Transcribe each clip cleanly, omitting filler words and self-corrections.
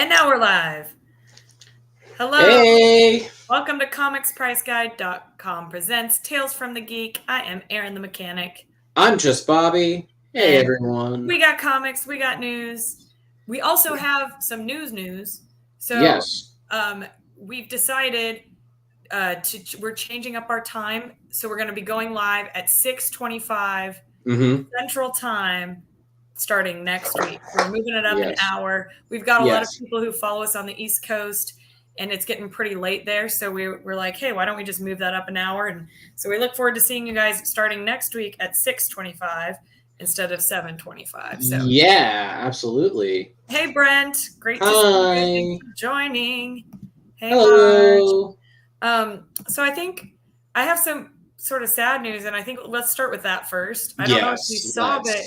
And now we're live. Hello. Hey. Welcome to comicspriceguide.com presents Tales from the Geek. I am Aaron the Mechanic. I'm just Bobby. Hey, And everyone. we got comics, we got news. We also have some news. So Yes. We've decided we're changing up our time. So we're going to be going live at 6:25 Central Time starting next week. We're moving it up an hour. We've got a lot of people who follow us on the East Coast, and it's getting pretty late there. So we're like, hey, why don't we just move that up an hour? And so we look forward to seeing you guys starting next week at 6:25 instead of 7:25. So yeah, absolutely. Hey, Brent. Great to see you. Thanks for joining. Hey, hello. Marge. So I think I have some sort of sad news, and I think let's start with that first. I don't know if you saw, but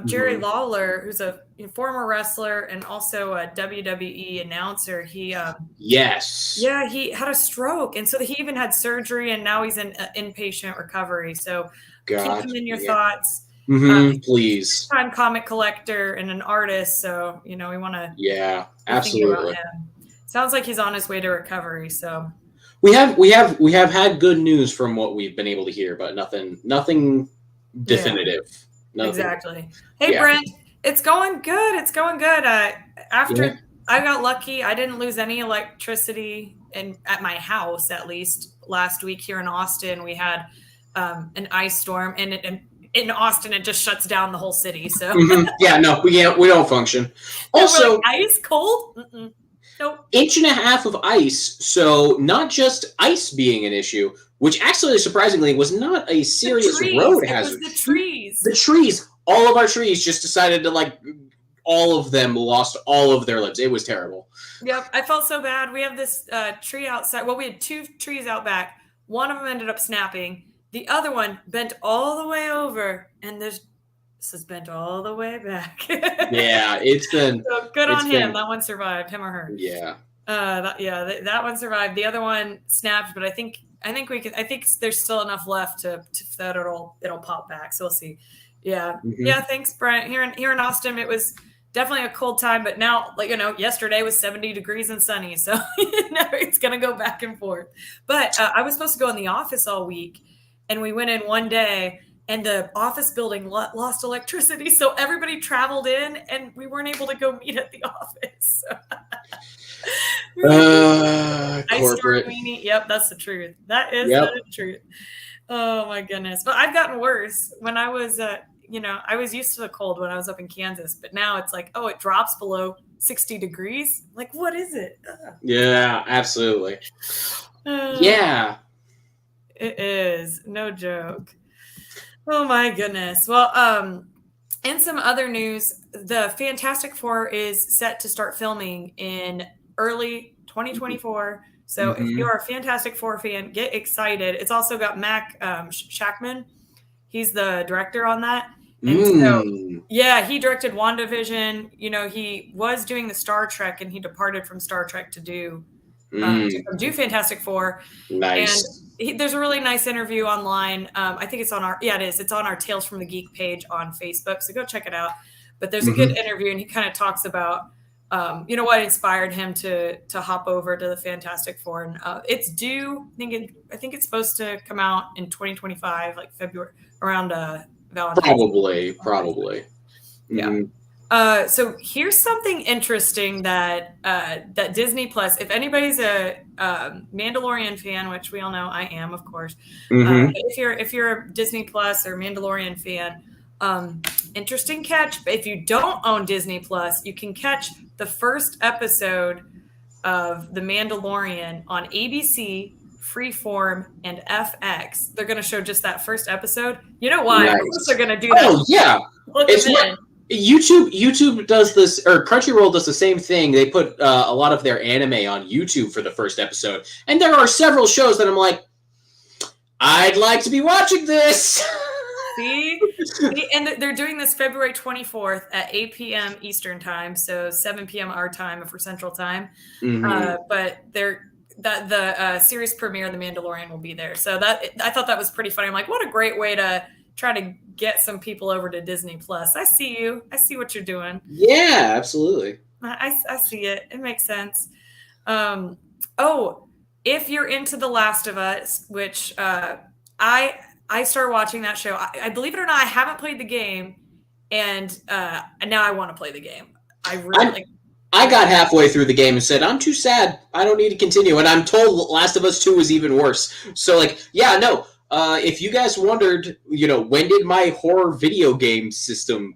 Jerry Lawler, who's a former wrestler and also a WWE announcer, he he had a stroke, and so he even had surgery, and now he's in inpatient recovery. So keep him in your thoughts. Please. Time comic collector and an artist, so we want to absolutely think about him. Sounds like he's on his way to recovery. So we have had good news from what we've been able to hear, but nothing definitive. Nothing. Exactly. Hey, Brent, it's going good. After I got lucky, I didn't lose any electricity at my house, at least last week here in Austin. We had an ice storm, and in Austin, it just shuts down the whole city. So we don't function. Also, ice cold. Nope. 1.5 inches of ice. So not just ice being an issue, which actually surprisingly was not a serious road hazard. It was the trees. The trees. All of our trees just decided to all of them lost all of their limbs. It was terrible. Yep, I felt so bad. We have this tree outside. Well, we had 2 trees out back. One of them ended up snapping. The other one bent all the way over, and this is bent all the way back. Yeah, it's been so good on him. That one survived, him or her. Yeah. That one survived. The other one snapped, but I think there's still enough left to that it'll pop back. So we'll see. Yeah. Yeah. Thanks, Brent. Here in Austin, it was definitely a cold time, but now, yesterday was 70 degrees and sunny. So it's going to go back and forth. But I was supposed to go in the office all week, and we went in one day, and the office building lost electricity. So everybody traveled in, and we weren't able to go meet at the office. Corporate. Yep, that's the truth. That is the truth. Oh my goodness. But I've gotten worse. When I was I was used to the cold when I was up in Kansas, but now it's like, it drops below 60 degrees. Like, what is it? Yeah, absolutely. Yeah. It is. No joke. Oh my goodness. Well, in some other news, the Fantastic Four is set to start filming in early 2024. So if you're a Fantastic Four fan, get excited. It's also got Mac Shackman. He's the director on that. And so, he directed WandaVision. He was doing the Star Trek, and he departed from Star Trek to do Fantastic Four. Nice. And there's a really nice interview online. I think it's on it's on our Tales from the Geek page on Facebook. So go check it out. But there's a good interview, and he kind of talks about what inspired him to hop over to the Fantastic Four. And it's due. I think it's supposed to come out in 2025, like February, around Valentine's. Probably. Yeah. So here's something interesting that Disney Plus. If anybody's a Mandalorian fan, which we all know I am, of course. If you're a Disney Plus or Mandalorian fan, interesting catch. If you don't own Disney Plus, you can catch the first episode of The Mandalorian on ABC, Freeform, and FX. They're going to show just that first episode. You know why? Nice. Of course they're going to do that. Oh yeah, it's what YouTube does this, or Crunchyroll does the same thing. They put a lot of their anime on YouTube for the first episode, and there are several shows that I'm like, I'd like to be watching this. See? And they're doing this February 24th at 8 p.m. Eastern time, so 7 p.m. our time for Central Time. But the series premiere of The Mandalorian will be there. So I thought that was pretty funny. I'm like, what a great way to try to get some people over to Disney Plus. I see you. I see what you're doing. Yeah, absolutely. I see it. It makes sense. Oh, if you're into The Last of Us, which I started watching that show. I believe it or not, I haven't played the game, and now I want to play the game. I got halfway through the game and said, I'm too sad. I don't need to continue. And I'm told Last of Us 2 is even worse. So, no. If you guys wondered, when did my horror video game system,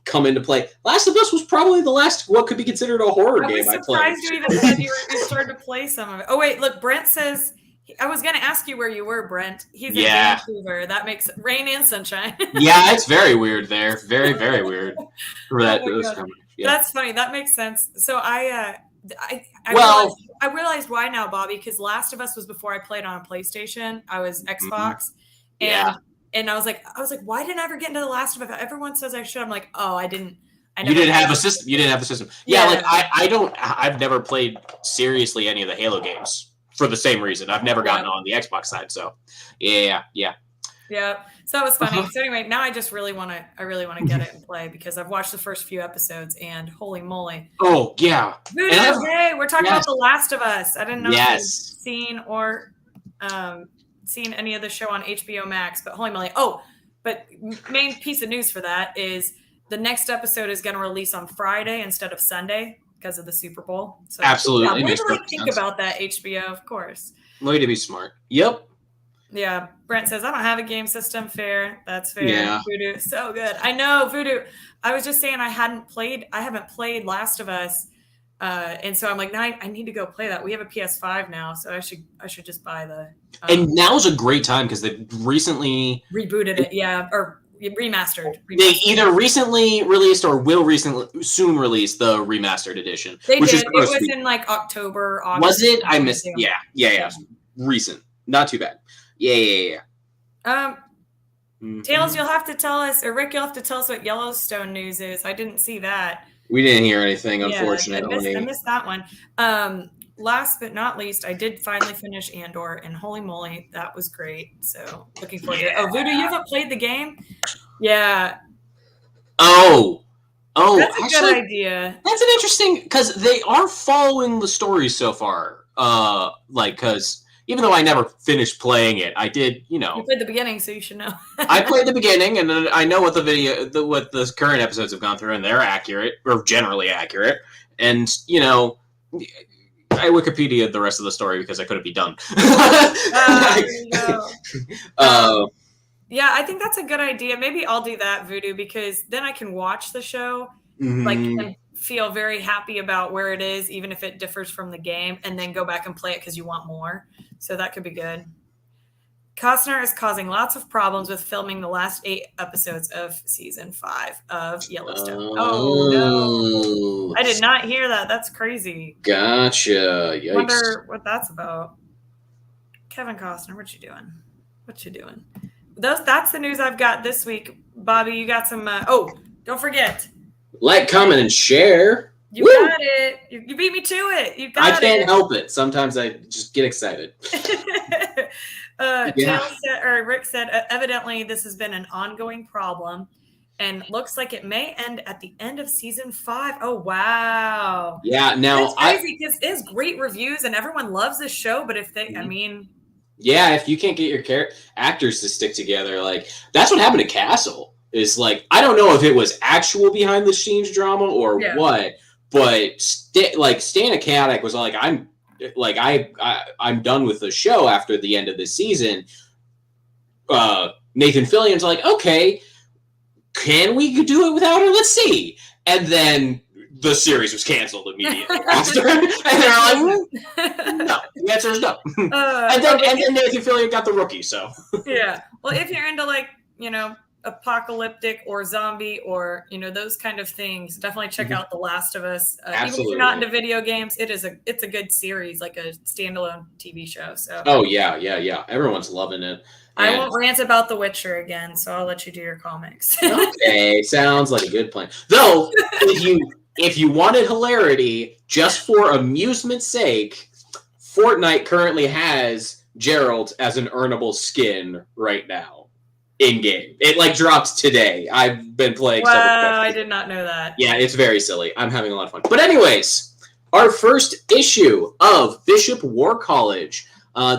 come into play? Last of Us was probably the last what could be considered a horror game I played. I was surprised you even said you started to play some of it. Oh, wait, look, Brent says... I was going to ask you where you were, Brent. He's in Vancouver. That makes rain and sunshine. Yeah, it's very weird there. Very, very weird. That's funny. That makes sense. So I realized why now, Bobby, because Last of Us was before I played on a PlayStation. I was Xbox. And I was like, why didn't I ever get into The Last of Us? Everyone says I should. I'm like, oh, I didn't. You didn't have a system. You didn't have the system. Yeah, I've never played seriously any of the Halo games. For the same reason. I've never gotten on the Xbox side, so yeah. Yeah. So that was funny. So anyway, now I just really want to get it and play because I've watched the first few episodes and holy moly. Oh yeah. Hey, we're talking about The Last of Us. I didn't know if you've seen any of the show on HBO Max, but holy moly. Oh, but main piece of news for that is the next episode is going to release on Friday instead of Sunday. Because of the Super Bowl. So, absolutely. Way to think about that, HBO, of course. Way to be smart. Yep. Yeah. Brent says, I don't have a game system. Fair. That's fair. Yeah. Voodoo. So good. I know, Voodoo. I was just saying I haven't played Last of Us. And so I'm like, now I need to go play that. We have a PS5 now, so I should just buy the and now's a great time because they recently rebooted it, or remastered. They either recently released or will soon release the remastered edition. They did. It was in October, August. Was it? I missed. Yeah. Recent. Not too bad. Yeah. Tails, you'll have to tell us, or Rick, you'll have to tell us what Yellowstone news is. I didn't see that. We didn't hear anything, unfortunately. I missed that one. Last but not least, I did finally finish Andor, and holy moly, that was great. So looking forward to it. Oh, Voodoo, you haven't played the game? Yeah. Oh, that's a good idea. That's an interesting, because they are following the story so far. Because even though I never finished playing it, I did, You played the beginning, so you should know. I played the beginning, and I know what what the current episodes have gone through, and they're accurate, or generally accurate. And, I Wikipedia'd the rest of the story because I couldn't be done. Yeah, I think that's a good idea. Maybe I'll do that, Voodoo, because then I can watch the show, and feel very happy about where it is, even if it differs from the game, and then go back and play it because you want more. So that could be good. Costner is causing lots of problems with filming the last 8 episodes of season 5 of Yellowstone. Oh no. I did not hear that. That's crazy. Gotcha. Yikes. Wonder what that's about. Kevin Costner, what you doing? That's the news I've got this week. Bobby, you got some don't forget. Like, comment, and share. You got it. You beat me to it. You got it. I can't help it. Sometimes I just get excited. Rick said, evidently this has been an ongoing problem and looks like it may end at the end of season 5. Oh, wow. Yeah, now that's crazy because it is great reviews and everyone loves this show, but if they, yeah, if you can't get your actors to stick together, that's what happened to Castle. Is I don't know if it was actual behind the scenes drama or what, but Stan Akatic was I'm done with the show after the end of the season. Nathan Fillion's like, okay, can we do it without her? Let's see. And then the series was canceled immediately after. And they're like, no. The answer is no. And then Nathan Fillion got the rookie, so. Yeah. Well, if you're into apocalyptic or zombie or those kind of things, definitely check out The Last of Us. Even if you're not into video games, it's a good series, like a standalone TV show. So yeah, everyone's loving it. I won't rant about The Witcher again, so I'll let you do your comics. Okay, sounds like a good plan. Though if you wanted hilarity just for amusement's sake, Fortnite currently has Geralt as an earnable skin right now. in game. It like dropped today. I've been playing. Wow, I did not know that. Yeah, it's very silly. I'm having a lot of fun. But anyways, our first issue of Bishop War College.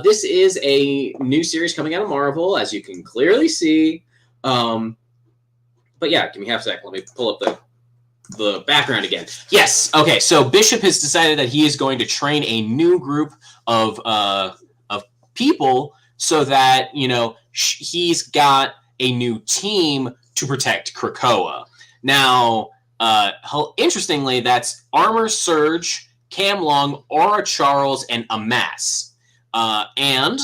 This is a new series coming out of Marvel, as you can clearly see. But yeah, give me half a second. Let me pull up the background again. Yes. Okay. So Bishop has decided that he is going to train a new group of people so that he's got a new team to protect Krakoa. Now, interestingly, that's Armor Surge, Cam Long, Aura Charles, and Amass. And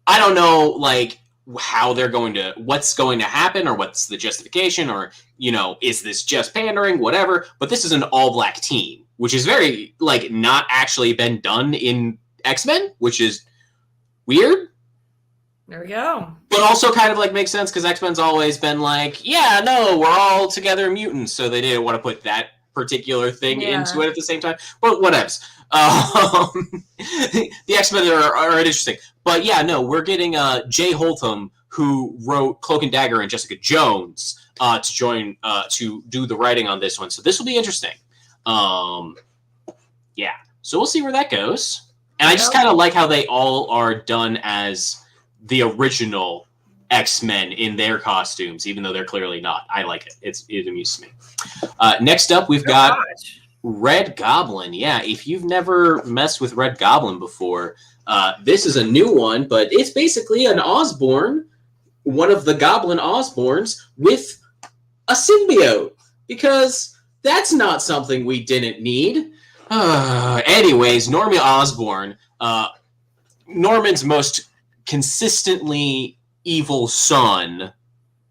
I don't know, like, how they're what's going to happen, or what's the justification, or, is this just pandering, whatever. But this is an all-black team, which is very, like, not actually been done in X-Men, which is weird. There we go. But also kind of, like, makes sense, because X-Men's always been like, yeah, no, we're all together mutants, so they didn't want to put that particular thing into it at the same time. But whatevs. The X-Men are interesting. But yeah, no, we're getting Jay Holtham, who wrote Cloak and Dagger and Jessica Jones, to join to do the writing on this one. So this will be interesting. Yeah. So we'll see where that goes. And I just kind of like how they all are done as the original X-Men in their costumes, even though they're clearly not. I like it. It amuses me. Next up, we've got Red Goblin. Yeah, if you've never messed with Red Goblin before, this is a new one, but it's basically an Osborn, one of the Goblin Osborns, with a symbiote, because that's not something we didn't need. Anyways, Norman Osborn, Norman's most consistently evil son,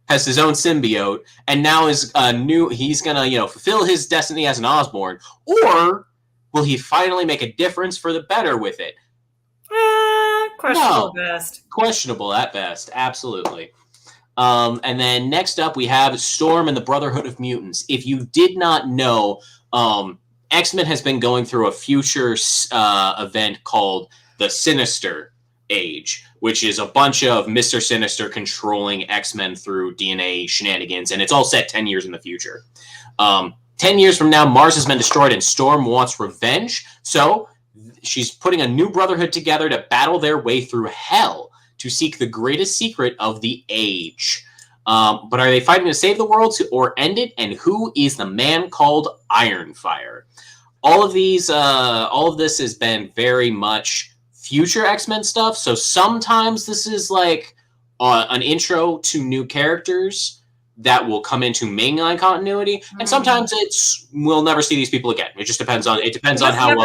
has his own symbiote, and now he's gonna, fulfill his destiny as an Osborn, or will he finally make a difference for the better with it? Questionable at best. Questionable at best, absolutely. And then next up, we have Storm and the Brotherhood of Mutants. If you did not know, X-Men has been going through a future event called the Sinister Age, which is a bunch of Mr. Sinister controlling X-Men through DNA shenanigans, and it's all set 10 years in the future. 10 years from now, Mars has been destroyed, and Storm wants revenge, so she's putting a new brotherhood together to battle their way through hell to seek the greatest secret of the age. But are they fighting to save the world or end it, and who is the man called Ironfire? All of this has been very much future X-Men stuff, so sometimes this is like an intro to new characters that will come into mainline continuity, and sometimes we'll never see these people again. It just depends on how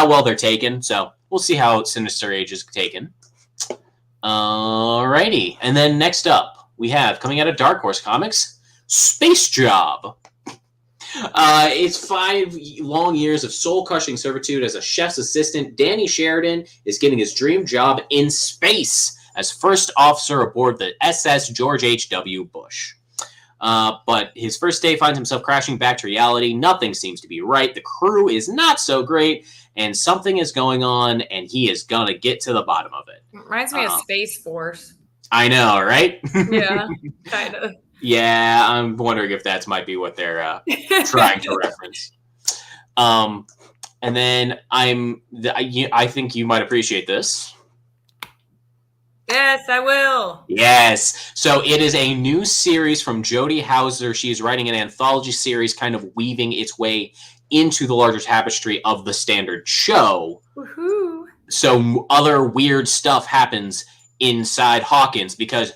well they're taken. So we'll see how Sinister Age is taken. Alrighty, and then next up we have, coming out of Dark Horse Comics, Space Job. It's 5 long years of soul-crushing servitude as a chef's assistant. Danny Sheridan is getting his dream job in space as first officer aboard the SS George H.W. Bush. But his first day finds himself crashing back to reality. Nothing seems to be right. The crew is not so great, and something is going on, and he is going to get to the bottom of it. Reminds me of Space Force. I know, right? Yeah, kind of. Yeah, I'm wondering if that might be what they're trying to reference. And then I think you might appreciate this. Yes, I will. Yes. So it is a new series from Jody Hauser. She is writing an anthology series, kind of weaving its way into the larger tapestry of the standard show. Woohoo. So other weird stuff happens inside Hawkins because,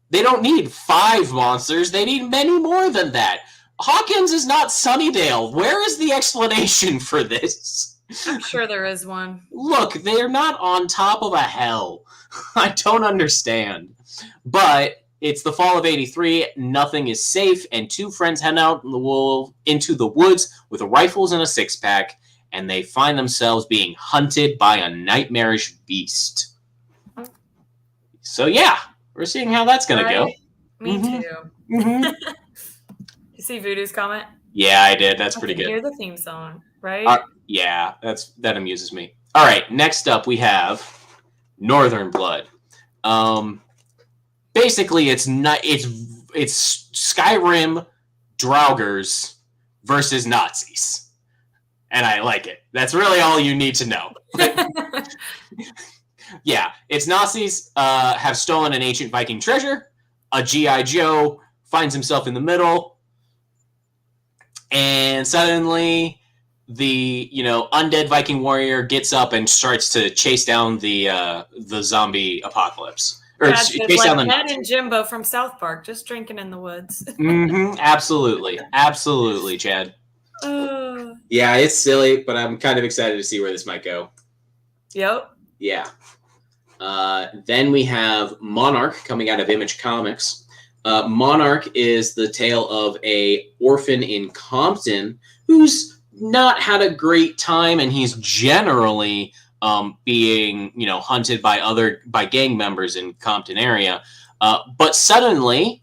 they don't need 5 monsters. They need many more than that. Hawkins is not Sunnydale. Where is the explanation for this? I'm sure there is one. Look, they're not on top of a hell. I don't understand. But it's the fall of '83. Nothing is safe, and 2 friends head out into the woods with rifles and a 6-pack, and they find themselves being hunted by a nightmarish beast. So yeah. We're seeing how that's going to go. Me too. You see Voodoo's comment? Yeah, I did. That's pretty good. Hear the theme song, right? Yeah, that amuses me. All right, next up we have Northern Blood. Basically, it's Skyrim Draugrs versus Nazis, and I like it. That's really all you need to know. Yeah, it's Nazis have stolen an ancient Viking treasure. A GI Joe finds himself in the middle, and suddenly the undead Viking warrior gets up and starts to chase down the zombie apocalypse. Or chase down the Ned and Jimbo from South Park, just drinking in the woods. Absolutely, Chad. Yeah, it's silly, but I'm kind of excited to see where this might go. Yep. Yeah. Then we have Monarch coming out of Image Comics. Monarch is the tale of a orphan in Compton who's not had a great time, and he's generally being hunted by gang members in Compton area. But suddenly,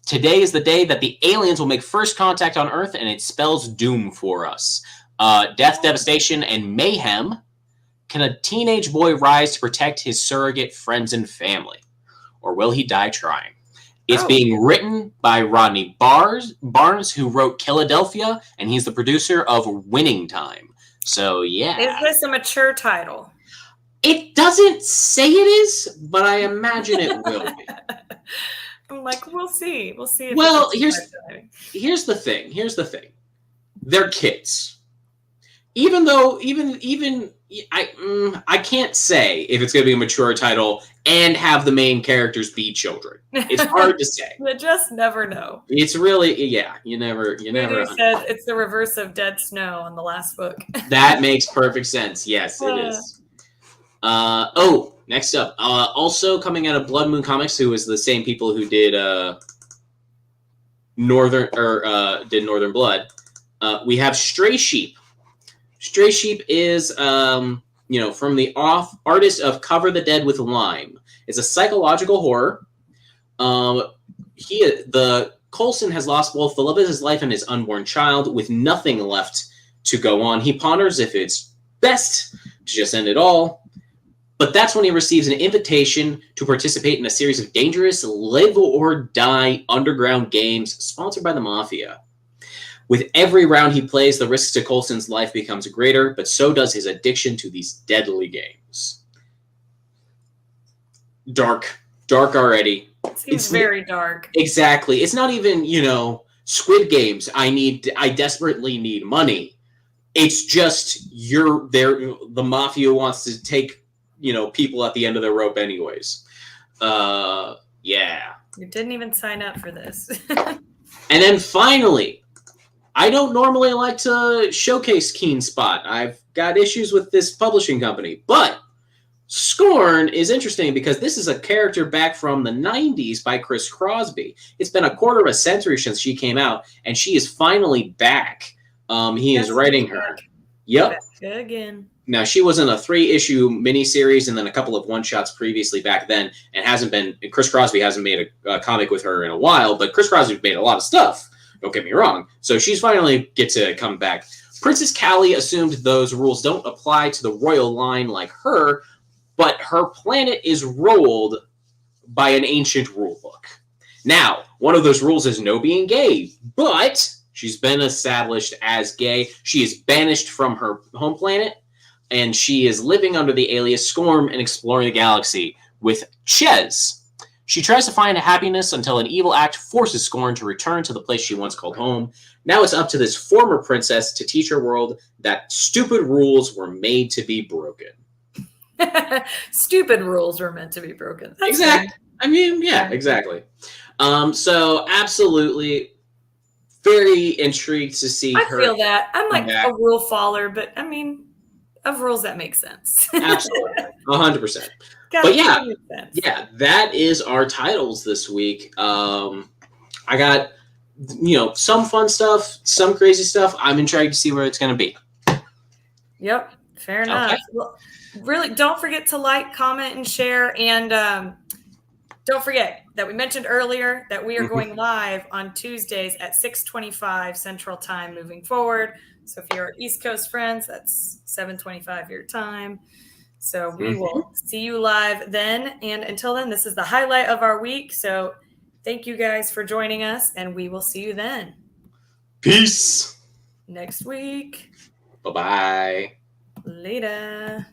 today is the day that the aliens will make first contact on Earth, and it spells doom for us. Death, devastation, and mayhem. Can a teenage boy rise to protect his surrogate friends and family? Or will he die trying? It's being written by Rodney Barnes, who wrote Philadelphia, and he's the producer of Winning Time. So, yeah. Is this a mature title? It doesn't say it is, but I imagine it will be. I'm like, we'll see. We'll see. Well, here's the thing. They're kids. Even though, I can't say if it's going to be a mature title and have the main characters be children. It's hard to say. You just never know. It's really, you never. Said it's the reverse of Dead Snow on the last book. That makes perfect sense. Yes, it is. Next up, also coming out of Blood Moon Comics, who is the same people who did Northern Blood. We have Stray Sheep. Stray Sheep is, from the artist of Cover the Dead with Lime. It's a psychological horror. Coulson has lost both the love of his life and his unborn child, with nothing left to go on. He ponders if it's best to just end it all. But that's when he receives an invitation to participate in a series of dangerous live-or-die underground games sponsored by the Mafia. With every round he plays, the risks to Coulson's life becomes greater, but so does his addiction to these deadly games. Dark already. It's very dark. Exactly. It's not even, Squid Games. I desperately need money. It's just the Mafia wants to take, people at the end of their rope anyways. Yeah. You didn't even sign up for this. And then finally, I don't normally like to showcase Keen Spot. I've got issues with this publishing company. But Scorn is interesting because this is a character back from the 90s by Chris Crosby. It's been a quarter of a century since she came out, and she is finally back. He is writing her. Yep. Back again. Now, she was in a 3-issue miniseries and then a couple of one-shots previously back then, and Chris Crosby hasn't made a comic with her in a while, but Chris Crosby's made a lot of stuff. Don't get me wrong. So she's finally get to come back. Princess Callie assumed those rules don't apply to the royal line like her, but her planet is ruled by an ancient rule book. Now, one of those rules is no being gay, but she's been established as gay. She is banished from her home planet, and she is living under the alias Scorn and exploring the galaxy with Ches. She tries to find happiness until an evil act forces Scorn to return to the place she once called home. Now it's up to this former princess to teach her world that stupid rules were made to be broken. Stupid rules were meant to be broken. Exactly. Exactly. So absolutely very intrigued to see her. I feel that. I'm like a rule follower, but of rules that make sense. Absolutely. 100%. But yeah, that is our titles this week. I got, some fun stuff, some crazy stuff. I'm intrigued to see where it's going to be. Yep. Fair enough. Okay. Well, really, don't forget to like, comment, and share. And don't forget that we mentioned earlier that we are going live on Tuesdays at 6:25 Central Time moving forward. So if you're East Coast friends, that's 7:25 your time. So we will see you live then. And until then, this is the highlight of our week. So thank you guys for joining us, and we will see you then. Peace. Next week. Bye-bye. Later.